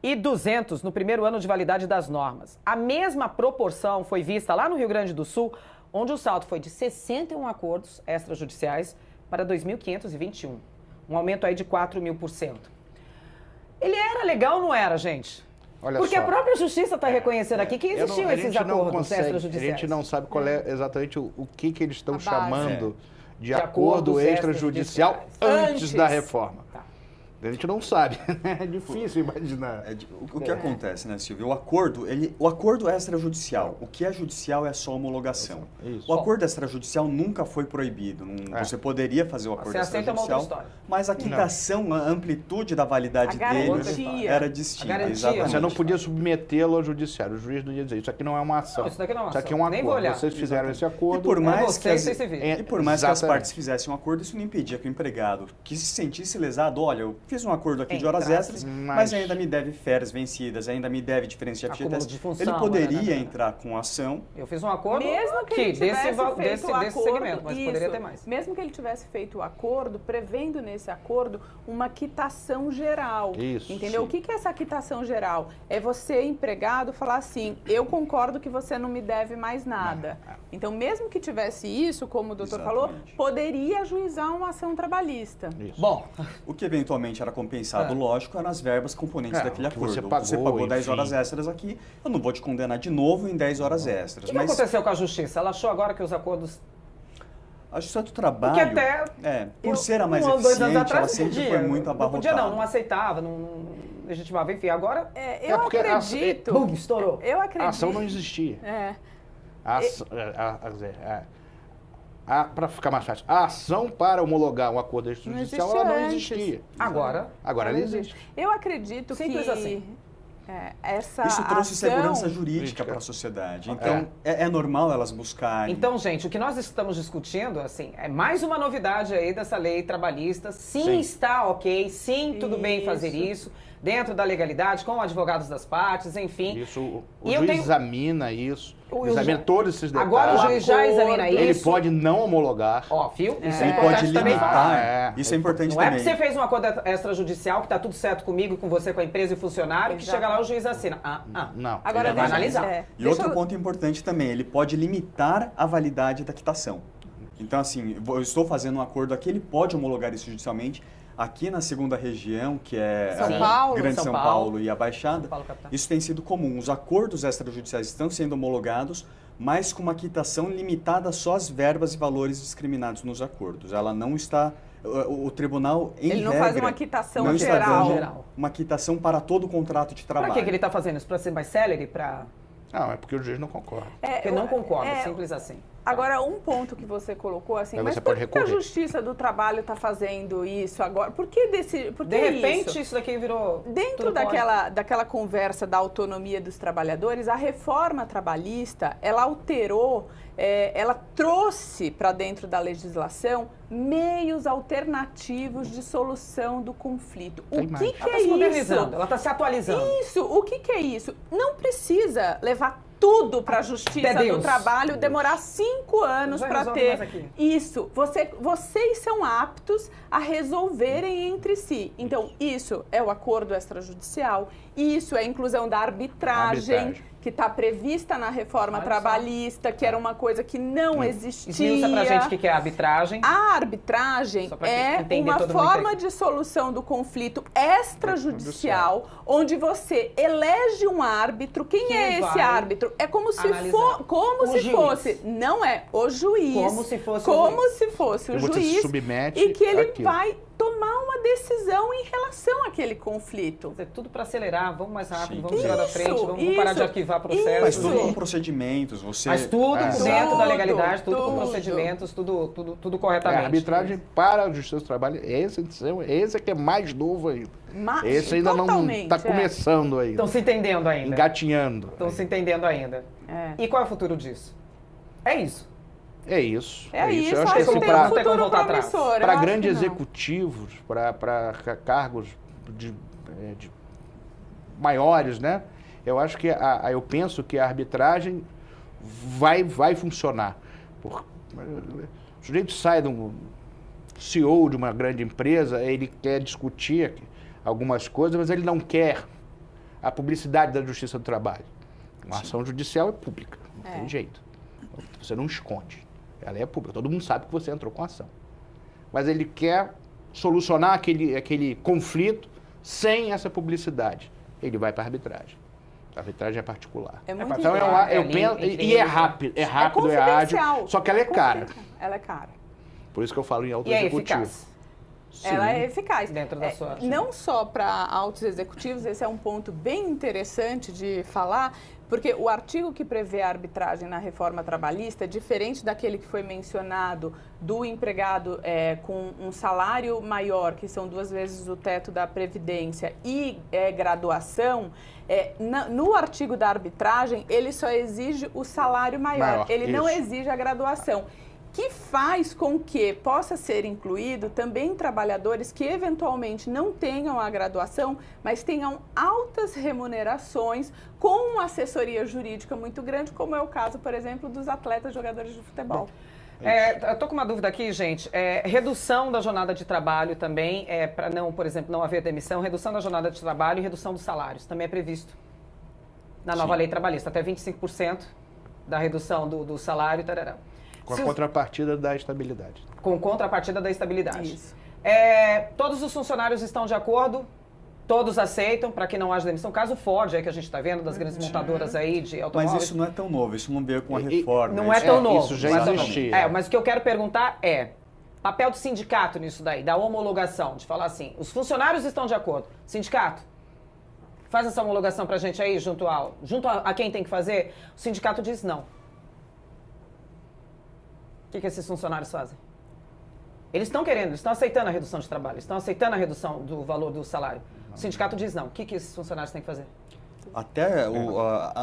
32.200 no primeiro ano de validade das normas. A mesma proporção foi vista lá no Rio Grande do Sul, onde o salto foi de 61 acordos extrajudiciais para 2.521. Um aumento aí de 4.000%. Ele era legal ou não era, gente? Olha Porque só. a própria Justiça está reconhecendo aqui que existiam esses acordos extrajudiciais. A gente não sabe qual é exatamente o que eles estão A base. chamando de De acordo acordos extrajudicial extrajudiciais. antes da reforma. Tá. A gente não sabe, né? É difícil imaginar. O que acontece, né, Silvio? O acordo extrajudicial, o que é judicial é só homologação. Isso. O acordo extrajudicial nunca foi proibido. Você poderia fazer o acordo Você aceita uma outra extrajudicial, história. mas a quitação, a amplitude da validade A dele garantia. era distinta. A garantia. Exatamente. Você não podia submetê-lo ao judiciário. O juiz não ia dizer, isso aqui não é uma ação. Não, isso daqui não é uma Isso aqui é ação. um Nem vou acordo. olhar. Vocês fizeram esse acordo. E por mais que as, vocês se viram. e por mais que as Exatamente. partes fizessem um acordo, isso não impedia que o empregado que se sentisse lesado, olha, eu fiz um acordo aqui de horas Entrasse. extras, Mas- mas ainda me deve férias vencidas, ainda me deve diferença de Acúmulo FGTS. de função, Ele poderia né? entrar com ação. Eu fiz um acordo Mesmo que aqui, ele tivesse desse feito o acordo, segmento, mas poderia isso, ter mais. Mesmo que ele tivesse feito o acordo, prevendo nesse acordo uma quitação geral. Isso, Entendeu? sim. O que é essa quitação geral? É você, empregado, falar assim, eu concordo que você não me deve mais nada. Então, mesmo que tivesse isso, como o doutor falou, Exatamente. poderia ajuizar uma ação trabalhista. Isso. Bom, O que eventualmente era compensado, É. lógico, eram as verbas componentes daquele o que acordo. você pagou, 10 enfim. horas extras aqui, eu não vou te condenar de novo em 10 horas extras. o que aconteceu com a Justiça? Ela achou agora que os acordos... a Justiça do Trabalho, Porque até... por ser a mais um ano, 2 anos eficiente, ela atrás, sempre podia. foi muito Não abarrotada. podia não aceitava, não legitimava. Enfim, agora... Eu porque acredito... Bum, estourou. Eu A acredito... ação não existia. Para ficar mais fácil, a ação para homologar um acordo extrajudicial existia ela não antes. existia. Agora Agora ela existe. Eu acredito Simples que assim. Essa Isso trouxe ação... segurança jurídica para a sociedade. Então, é normal elas buscarem. Então, gente, o que nós estamos discutindo, assim, é mais uma novidade aí dessa lei trabalhista. Sim, Sim. está ok, sim, tudo bem fazer Isso. isso, dentro da legalidade, com advogados das partes, enfim. Isso, o E eu juiz tenho- examina isso, O examina ju- todos esses detalhes. Agora o juiz já acordo, examina Ele isso. pode não homologar. Ó, viu? Isso é Ele importante pode também falar. limitar. É. Isso é importante Não é também. porque você fez um acordo extrajudicial, que tá tudo certo comigo, com você, com a empresa e funcionário, que Exato. chega lá o juiz assina. Não. Agora, Ele vai deixa- analisar. E outro ponto importante também, ele pode limitar a validade da quitação. Então, assim, eu estou fazendo um acordo aqui, ele pode homologar isso judicialmente. Aqui na segunda região, que é São a Paulo, Grande São São Paulo. Paulo e a Baixada, São Paulo, capital. isso tem sido comum. Os acordos extrajudiciais estão sendo homologados, mas com uma quitação limitada só às verbas e valores discriminados nos acordos. Ela não está... O tribunal, em Ele não regra, faz uma quitação não está geral. dando uma quitação para todo o contrato de trabalho. Pra que ele tá fazendo isso? Pra ser mais célere? Não, é porque o juiz não concorda. Porque não concorda, é, simples assim. Agora, um ponto que você colocou, assim, Aí mas você por pode que a recorrer. Justiça do Trabalho está fazendo isso agora? Por que por De que repente, isso? isso daqui virou... Dentro tudo pode. daquela conversa da autonomia dos trabalhadores, a reforma trabalhista, ela alterou, ela trouxe para dentro da legislação meios alternativos de solução do conflito. O Tem que, mais. que Ela é tá se isso? modernizando, ela tá se atualizando. Isso, o que é isso? Não precisa levar tudo para a Justiça Até Deus. do Trabalho, demorar 5 anos Já para resolve ter mais aqui. isso. Vocês são aptos a resolverem entre si. Então, isso é o acordo extrajudicial, isso é a inclusão da arbitragem. Que está prevista na reforma Olha só. trabalhista, que era uma coisa que não existia. Esmiuça pra gente o que é arbitragem. A arbitragem Só pra é entender uma todo mundo forma entender. de solução do conflito extrajudicial, onde você elege um árbitro. Quem Que é esse vai árbitro? É como se analisar como o se juiz. fosse, não é o juiz, Como se fosse o como juiz. se fosse o E você se juiz, submete e que ele àquilo. vai tomar uma decisão em relação àquele conflito. É tudo para acelerar, vamos mais rápido, Sim. vamos chegar da frente, vamos parar de arquivar processos. Mas tudo com procedimentos, você... Mas tudo dentro da legalidade, tudo com tudo. procedimentos, tudo A corretamente. arbitragem para a Justiça do Trabalho, esse é que é mais novo ainda. Esse ainda não está começando ainda. Estão se entendendo ainda. Engatinhando. Estão se entendendo ainda. E qual é o futuro disso? É isso. É isso. É isso, Eu acho acho que que tem para um futuro voltar atrás. promissor. para eu acho grandes que não. executivos, para cargos de maiores, né? Eu acho que eu penso que a arbitragem vai funcionar. O sujeito sai de um CEO de uma grande empresa, ele quer discutir algumas coisas, mas ele não quer a publicidade da Justiça do Trabalho. Uma ação judicial é pública, não tem jeito. Você não esconde. Ela é pública, todo mundo sabe que você entrou com a ação. Mas ele quer solucionar aquele conflito sem essa publicidade. Ele vai para a arbitragem. A arbitragem é particular. É muito Então, eu penso, e é rápido, é ágil, só que ela é cara. Ela é cara. Por isso que eu falo em alto E é executivo. eficaz. Sim. Ela é eficaz. Dentro da sua... Não só para altos executivos, esse é um ponto bem interessante de falar, porque o artigo que prevê a arbitragem na reforma trabalhista é diferente daquele que foi mencionado do empregado com um salário maior, que são 2 vezes o teto da Previdência, e graduação. No artigo da arbitragem, ele só exige o salário maior. Ele não exige a graduação. Que faz com que possa ser incluído também trabalhadores que eventualmente não tenham a graduação, mas tenham altas remunerações com uma assessoria jurídica muito grande, como é o caso, por exemplo, dos atletas jogadores de futebol. eu estou com uma dúvida aqui, gente. Redução da jornada de trabalho também, para não, por exemplo, não haver demissão, redução da jornada de trabalho e redução dos salários, também é previsto na nova lei trabalhista, até 25% da redução do salário, tarará. Com a contrapartida da estabilidade. Com contrapartida da estabilidade. Isso. Todos os funcionários estão de acordo? Todos aceitam para que não haja demissão? Caso Ford, aí que a gente está vendo, das grandes montadoras aí de automóveis. Mas isso não é tão novo, isso não veio com a reforma. Não é tão novo. Isso já existia. Mas o que eu quero perguntar é, papel do sindicato nisso daí, da homologação, de falar assim, os funcionários estão de acordo. Sindicato, faz essa homologação para a gente aí, junto a quem tem que fazer. O sindicato diz não. O que esses funcionários fazem? Eles estão querendo, eles estão aceitando a redução de trabalho, estão aceitando a redução do valor do salário. O sindicato diz não. O que esses funcionários têm que fazer? Até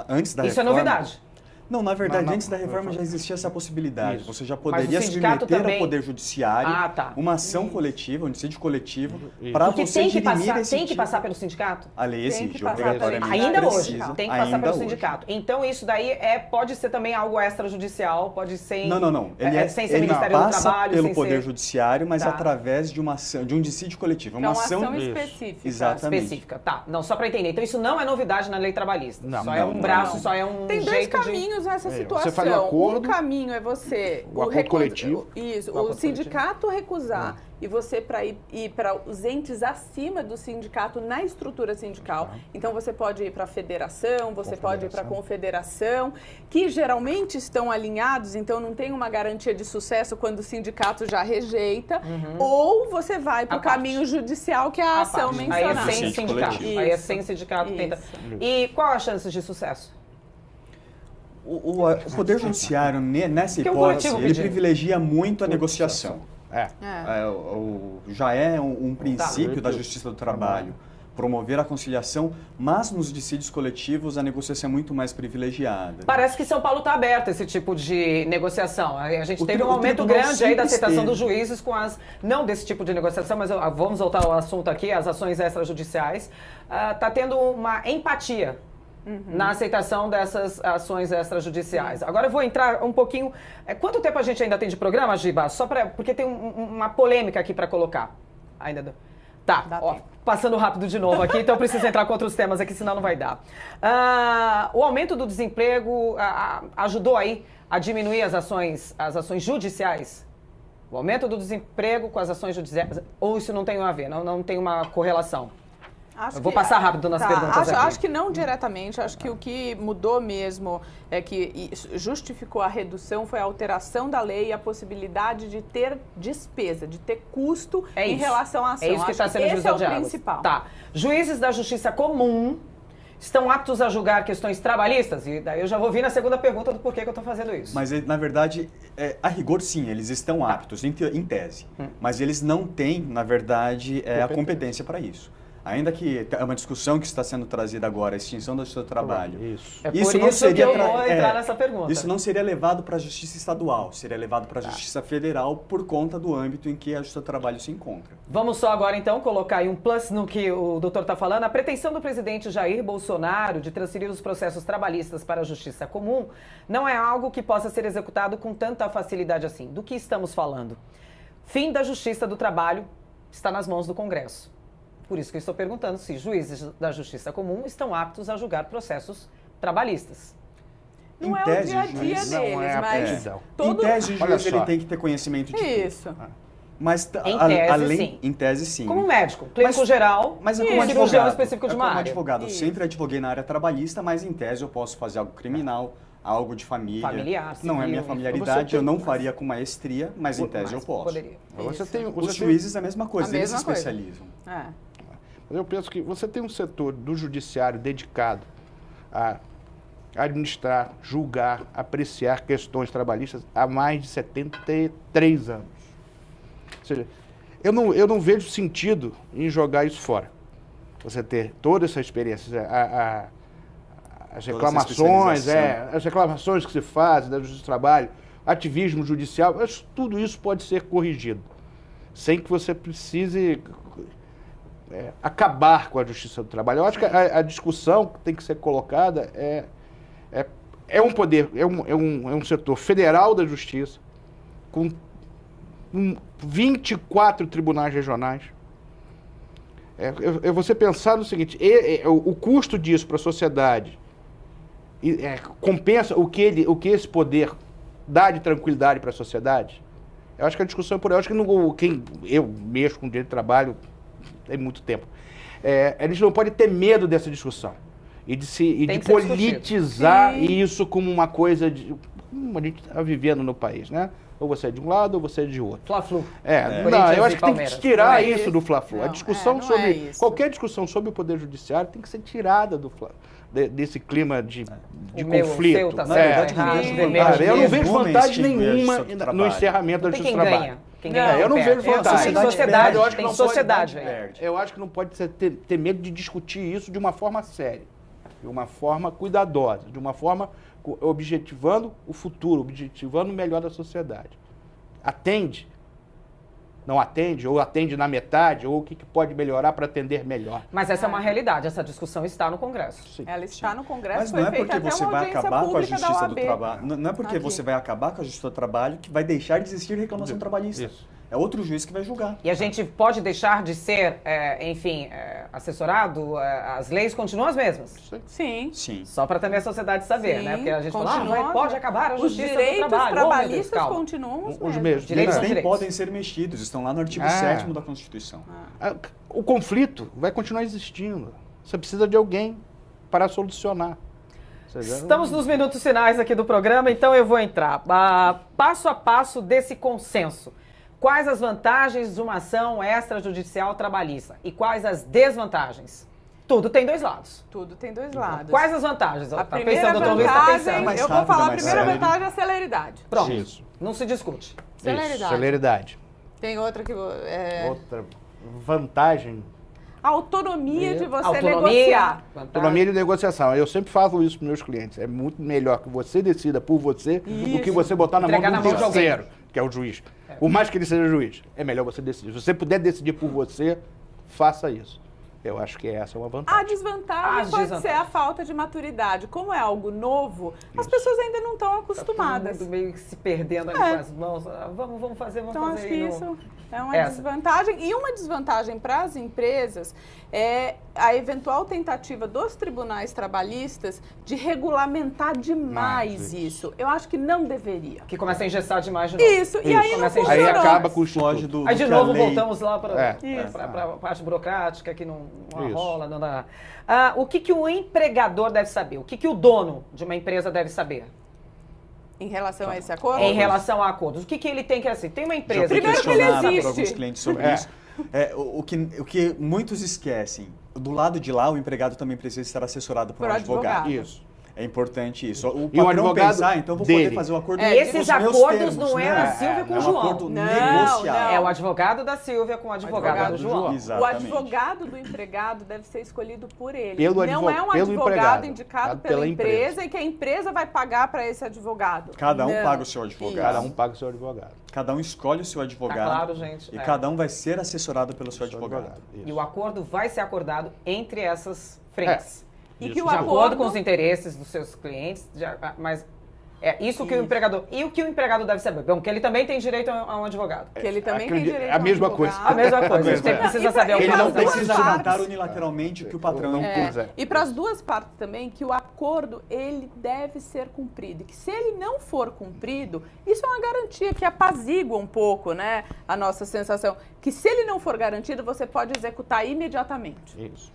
antes da reforma... Isso é novidade. Não, na verdade, antes da reforma já existia essa possibilidade. Isso. Você já poderia submeter também... ao Poder Judiciário uma ação coletiva, um dissídio coletivo, para você dirimir esse tem que passar pelo sindicato? A lei exige, obrigatoriamente. Ainda precisa, hoje, tem que passar pelo sindicato. Então, isso daí pode ser também algo extrajudicial, pode ser... Não. Sem ser Ministério do Trabalho, pelo Poder Judiciário, mas através de uma ação, de um dissídio coletivo. Uma ação específica. Exatamente. Específica, tá. Não, só para entender. Então, isso não é novidade na lei trabalhista. Não, é um braço, só é um Tem jeito dois caminhos nessa situação. Você faz um acordo, um caminho é você... O acordo coletivo. Isso, o sindicato recusar e você para ir para os entes acima do sindicato na estrutura sindical. Então, você pode ir para a federação, você pode ir para a confederação, que geralmente estão alinhados, então não tem uma garantia de sucesso quando o sindicato já rejeita, ou você vai para o caminho judicial, que é a ação mencionada. Aí é sem sindicato. Aí é sem sindicato. E qual a chance de sucesso? O Poder Judiciário, nessa hipótese, ele privilegia muito a negociação. Já é um princípio da Justiça do Trabalho promover a conciliação, mas nos dissídios coletivos a negociação é muito mais privilegiada. Parece que São Paulo está aberto a esse tipo de negociação. A gente teve um aumento grande aí da aceitação dos juízes com não desse tipo de negociação, mas vamos voltar ao assunto aqui, as ações extrajudiciais. Está tendo uma empatia na aceitação dessas ações extrajudiciais. Agora eu vou entrar um pouquinho... Quanto tempo a gente ainda tem de programa, Giba? Porque tem uma polêmica aqui para colocar. Passando rápido de novo aqui, então eu preciso entrar com outros temas aqui, senão não vai dar. O aumento do desemprego ajudou aí a diminuir as ações judiciais? O aumento do desemprego com as ações judiciais? Ou isso não tem a ver, não tem uma correlação? Eu vou passar rápido nas perguntas aqui. Acho que não diretamente, acho que o que mudou mesmo, que justificou a redução foi a alteração da lei e a possibilidade de ter despesa, de ter custo em relação à ação. É isso que está sendo juizado de águas. Principal. Tá. Juízes da Justiça Comum estão aptos a julgar questões trabalhistas? E daí eu já vou vir na segunda pergunta do porquê que eu estou fazendo isso. Mas, na verdade, a rigor, sim, eles estão aptos, em tese. Mas eles não têm, na verdade, a competência para isso. Ainda que é uma discussão que está sendo trazida agora, a extinção da justiça do trabalho. Isso. É por isso que eu vou entrar nessa pergunta. Isso não seria levado para a justiça estadual, seria levado para a justiça federal por conta do âmbito em que a justiça do trabalho se encontra. Vamos só agora, então, colocar aí um plus no que o doutor está falando. A pretensão do presidente Jair Bolsonaro de transferir os processos trabalhistas para a justiça comum não é algo que possa ser executado com tanta facilidade assim. Do que estamos falando? Fim da justiça do trabalho está nas mãos do Congresso. Por isso que eu estou perguntando se juízes da Justiça Comum estão aptos a julgar processos trabalhistas. Não é o dia a dia deles, mas Em tese, o juiz ele tem que ter conhecimento de isso. Mas sim. Em tese, sim. Como médico, clínico geral, mas como cirurgião específico de uma área. Como advogado, eu sempre advoguei na área trabalhista, mas em tese eu posso fazer algo criminal, algo de família. Familiar, civil, não é minha familiaridade, eu não faria com maestria, mas em tese eu posso. Poderia. Os juízes a mesma coisa, eles se especializam. Eu penso que você tem um setor do judiciário dedicado a administrar, julgar, apreciar questões trabalhistas há mais de 73 anos. Ou seja, eu não vejo sentido em jogar isso fora. Você ter toda essa experiência, as reclamações que se fazem da Justiça do Trabalho, ativismo judicial, tudo isso pode ser corrigido, sem que você precise acabar com a Justiça do Trabalho. Eu acho que a discussão que tem que ser colocada é um poder, é um setor federal da Justiça, com 24 tribunais regionais. Você pensar no seguinte, o custo disso para a sociedade compensa o que esse poder dá de tranquilidade para a sociedade? Eu acho que a discussão é por aí. Eu acho que eu mexo com direito de trabalho tem muito tempo. A gente não pode ter medo dessa discussão e de politizar isso como uma coisa como a gente está vivendo no país, né? Ou você é de um lado ou você é de outro. Fla-flu. Não, eu acho que tem que tirar isso do Fla-flu. A discussão sobre qualquer discussão sobre o Poder Judiciário tem que ser tirada desse clima de conflito. Eu não vejo vantagem nenhuma no encerramento da Justiça do Trabalho. Eu não vejo vantagem. Eu acho que não pode ter medo de discutir isso de uma forma séria, de uma forma cuidadosa, de uma forma objetivando o futuro, objetivando o melhor da sociedade. Atende? Não atende? Ou atende na metade? Ou o que pode melhorar para atender melhor? Mas essa é uma realidade, essa discussão está no Congresso. Sim. Ela está no Congresso, mas não é porque você vai acabar com a Justiça do Trabalho. Não é porque você vai acabar com a Justiça do Trabalho que vai deixar de existir reclamação trabalhista. Isso. É outro juiz que vai julgar. E a gente pode deixar de ser, assessorado? As leis continuam as mesmas? Sim. Só para também a sociedade saber, né? Porque a gente fala, pode acabar a Justiça do Trabalho. Os direitos trabalhistas continuam os mesmos. Eles nem podem ser mexidos, estão lá no artigo 7º da Constituição. O conflito vai continuar existindo. Você precisa de alguém para solucionar. Estamos nos minutos finais aqui do programa, então eu vou entrar passo a passo desse consenso. Quais as vantagens de uma ação extrajudicial trabalhista e quais as desvantagens? Tudo tem dois lados. Tudo tem dois lados. Quais as vantagens? A primeira vantagem, eu vou falar a primeira vantagem é a celeridade. Pronto, isso. Não se discute. Celeridade. Tem outra que... Outra vantagem... A autonomia de você negociar. Autonomia de negociação. Eu sempre falo isso para meus clientes. É muito melhor que você decida por você do que você botar na mão de um terceiro, que é o juiz. Por mais que ele seja juiz, é melhor você decidir. Se você puder decidir por você, faça isso. Eu acho que essa é uma vantagem. A desvantagem pode ser a falta de maturidade. Como é algo novo, as pessoas ainda não estão acostumadas. Tá meio que se perdendo ali com as mãos. Vamos fazer. Então, acho que isso é uma desvantagem. E uma desvantagem para as empresas é a eventual tentativa dos tribunais trabalhistas de regulamentar demais isso. Eu acho que não deveria. Que começa a engessar demais de novo. Isso. E aí não funciona. Aí acaba com o foge do... Aí de novo voltamos lá para a parte burocrática que não uma Isso. rola. Não dá. O que o empregador deve saber? O que o dono de uma empresa deve saber? Em relação a esse acordo? Em relação a acordos. O que ele tem que assim? Tem uma Já empresa... fui Primeiro que ele questionado por existe. alguns clientes sobre isso. O que muitos esquecem, do lado de lá, o empregado também precisa estar assessorado por um advogado. Isso. É importante isso. O E o patrão advogado pensar, então vou dele. poder fazer o acordo E com esses os meus acordos termos, não é né? a Silvia com o É um João. acordo Não, negocial. É o advogado da Silvia com o advogado do João. O Exatamente. advogado do empregado deve ser escolhido por ele. Pelo não advo- é um pelo advogado empregado, indicado pela pela empresa empresa. e que a empresa vai pagar para esse advogado. Cada um Não. paga o seu advogado. Cada um paga o seu advogado. Cada um escolhe o seu advogado. Tá claro, gente. E É. cada um vai ser assessorado pelo seu advogado. Isso. E o acordo vai ser acordado entre essas frentes. E Isso. que o De acordo acordo com os interesses dos seus clientes, mas é isso que o empregador... E o que o empregado deve saber? Bom, que ele também tem direito a um advogado. que ele também tem Acredito- direito a mesma um coisa. advogado. A mesma coisa. É. Você precisa E pra- saber o e que pra Ele não duas precisa partes. adiantar unilateralmente o que o patrão Não É. quiser. E para as duas partes também, que o acordo ele deve ser cumprido. E que se ele não for cumprido, isso é uma garantia que apazigua um pouco, né, a nossa sensação. Que se ele não for garantido, você pode executar imediatamente. Isso.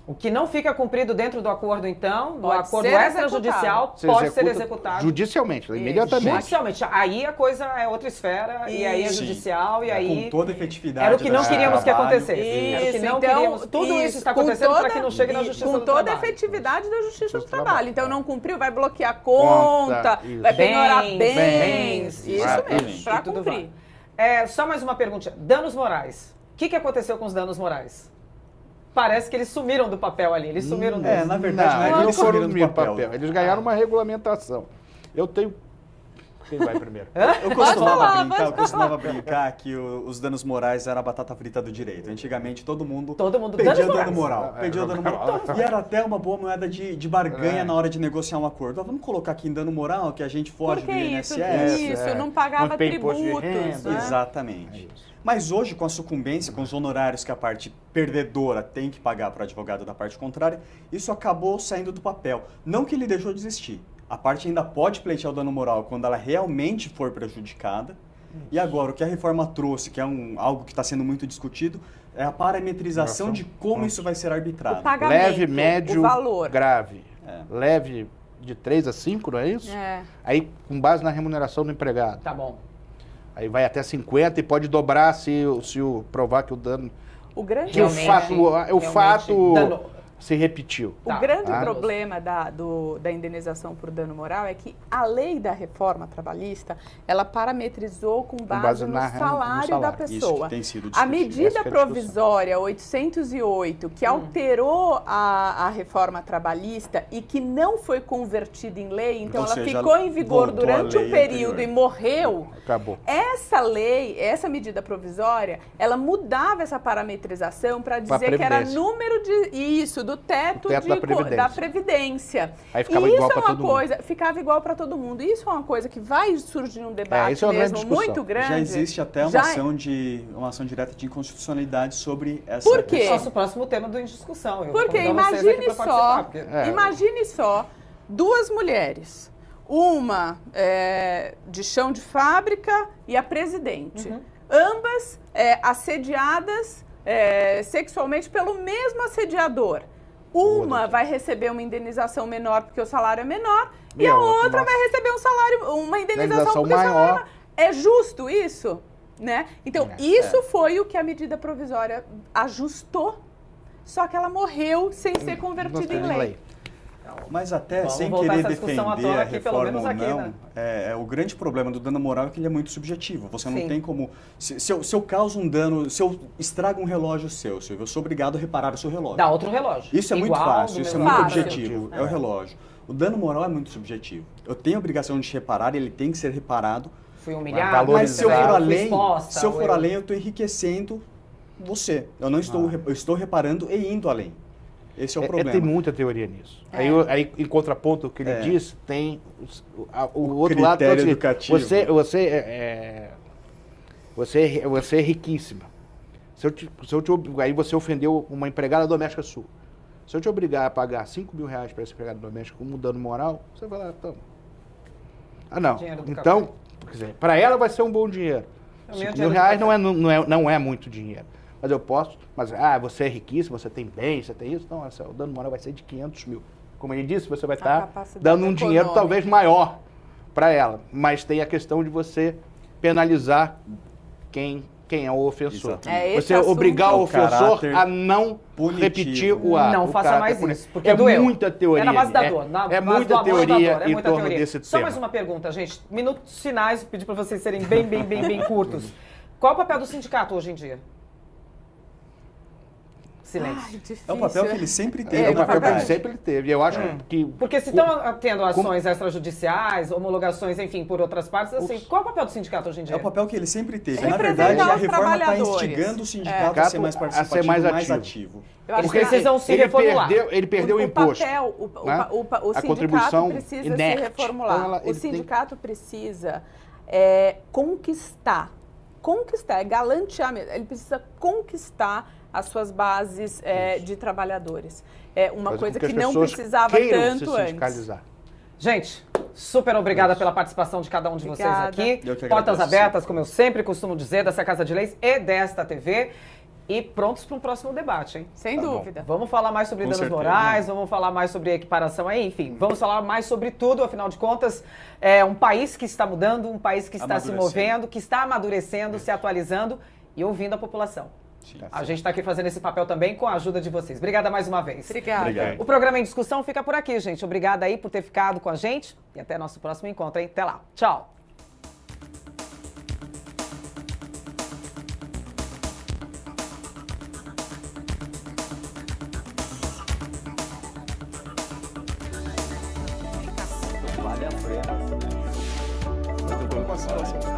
O que não fica cumprido dentro do acordo, então, do Pode acordo ser extrajudicial, Você pode ser executa executado. Judicialmente, imediatamente. Judicialmente. Aí a coisa é outra esfera, e aí é Sim. judicial, e aí... Com toda a efetividade. Era o que não do queríamos que trabalho. acontecesse. Era o que não então, queríamos. Tudo isso está com acontecendo para toda- que não chegue na Justiça com do toda a Trabalho. efetividade da Justiça do Trabalho. Trabalho. Então, não cumpriu, vai bloquear a conta, Isso. vai penhorar Bens, bens. Isso exatamente. mesmo, para E tudo cumprir. vai. Só mais uma pergunta. Danos morais. O que aconteceu com os danos morais? Parece que eles sumiram do papel ali. Eles sumiram do... na verdade, não é que eles eles foram sumiram no do meu papel. papel. Eles ganharam uma regulamentação. Eu tenho... Quem vai primeiro? Eu costumava falar, brincar, pode eu costumava brincar que os danos morais era a batata frita do direito. Antigamente todo mundo pedia danos dano morais. moral. Pedia dano moral. E era até uma boa moeda de barganha na hora de negociar um acordo. Vamos colocar aqui em dano moral que a gente foge Porque do isso, INSS. não pagava Não tem imposto de tributos. renda. Né? Exatamente. Mas hoje, com a sucumbência, com os honorários que a parte perdedora tem que pagar para o advogado da parte contrária, isso acabou saindo do papel. Não que ele deixou de existir. A parte ainda pode pleitear o dano moral quando ela realmente for prejudicada. E agora, o que a reforma trouxe, que é algo que está sendo muito discutido, é a parametrização de como isso vai ser arbitrado. O pagamento, Leve, médio, o valor. grave. Leve de 3 a 5, não é isso? É. Aí, com base na remuneração do empregado. Tá bom. Aí vai até 50 e pode dobrar se o provar que o dano... O grande, Que o Realmente, fato dano- se repetiu. o Tá. grande Ah. problema da indenização por dano moral é que a lei da reforma trabalhista, ela parametrizou com base no salário da salário. Isso pessoa. que tem sido A discutido. medida Essa que é a discussão. provisória 808, que alterou a reforma trabalhista e que não foi convertida em lei, então Ou ela seja, ficou em vigor voltou à durante um lei período anterior. e morreu, Acabou. essa lei, essa medida provisória, ela mudava essa parametrização para dizer que era Previdência. número de do teto, teto da Previdência. da Previdência. Aí ficava E igual isso pra é uma todo mundo. coisa, ficava igual para todo mundo. Isso é uma coisa que vai surgir um debate isso é uma grande mesmo discussão. muito grande. Já existe até uma Já- ação direta de inconstitucionalidade sobre essa Por quê? questão. Nosso próximo tema do Em Discussão. Eu vou Porque convidar vocês aqui imagine pra só, participar, porque- imagine só, duas mulheres, uma de chão de fábrica e a presidente, ambas assediadas sexualmente pelo mesmo assediador. Uma vai receber uma indenização menor porque o salário é menor e a outra vai receber uma indenização porque o salário é maior. É justo isso? Né? Então, isso foi o que a medida provisória ajustou, só que ela morreu sem ser convertida em lei. Mas até Vamos sem voltar querer essa discussão à defender tona a aqui, pelo reforma menos ou aqui, não, né? o grande problema do dano moral é que ele é muito subjetivo. Você não Sim. tem como... Se eu causo um dano, se eu estrago um relógio seu, Silvio, eu sou obrigado a reparar o seu relógio. Dá outro relógio. Isso é muito Igual, fácil, do isso é mesmo muito fácil. objetivo, é o relógio. O dano moral é muito subjetivo. Eu tenho a obrigação de reparar, ele tem que ser reparado, Fui humilhado, Valorizar. mas se eu for fui além, exposta, se eu for ou além, eu estou enriquecendo você. Eu não estou, eu estou reparando e indo além. Esse é o problema. Tem muita teoria nisso. Aí, em contraponto, o que ele diz, tem o outro lado. critério Então, educativo. Você é riquíssima. Aí você ofendeu uma empregada doméstica sua. Se eu te obrigar a pagar 5 mil reais para essa empregada doméstica como dano moral, você vai lá, então. Ah, não. Dinheiro do Então, café. quer dizer, para ela vai ser um bom dinheiro. É o meu 5 dinheiro mil do reais café. não é muito dinheiro. mas eu posso. Mas, você é riquíssimo, você tem bens, você tem isso. Então, o dano moral vai ser de 500 mil. Como ele disse, você vai estar dando um dinheiro talvez maior para ela. Mas tem a questão de você penalizar quem é o ofensor. Você obrigar o ofensor a não repetir o ato. Não faça mais isso, porque é doeu. muita teoria. É na base da dor. É muita teoria em torno desse tema. Só mais uma pergunta, gente. Minutos finais, pedir para vocês serem bem curtos. Qual é o papel do sindicato hoje em dia? Silêncio. Difícil, é o papel que ele sempre teve. É o papel que ele sempre teve. Eu acho que... Porque se estão tendo ações extrajudiciais, homologações, enfim, por outras partes, assim, qual é o papel do sindicato hoje em dia? É o papel que ele sempre teve. Na Representar verdade, a os reforma está trabalhadores. instigando o sindicato a ser mais participativo, mais ativo. Eu acho Porque precisam se reformular. Ele perdeu o imposto. O sindicato precisa inerte. se reformular. Então, o sindicato precisa conquistar, é galantear mesmo. Ele precisa conquistar as suas bases de trabalhadores. É uma coisa que não precisava tanto antes. Gente, super obrigada pela participação de cada um de vocês aqui. Portas abertas, como eu sempre costumo dizer, dessa Casa de Leis e desta TV. E prontos para um próximo debate, hein? Sem dúvida. Vamos falar mais sobre danos morais, vamos falar mais sobre equiparação aí, enfim. Vamos falar mais sobre tudo, afinal de contas, é um país que está mudando, um país que está se movendo, que está amadurecendo, se atualizando e ouvindo a população. A gente está aqui fazendo esse papel também com a ajuda de vocês. Obrigada mais uma vez. Obrigada. O programa Em Discussão fica por aqui, gente. Obrigada aí por ter ficado com a gente e até nosso próximo encontro, hein? Até lá. Tchau. Vale a pena.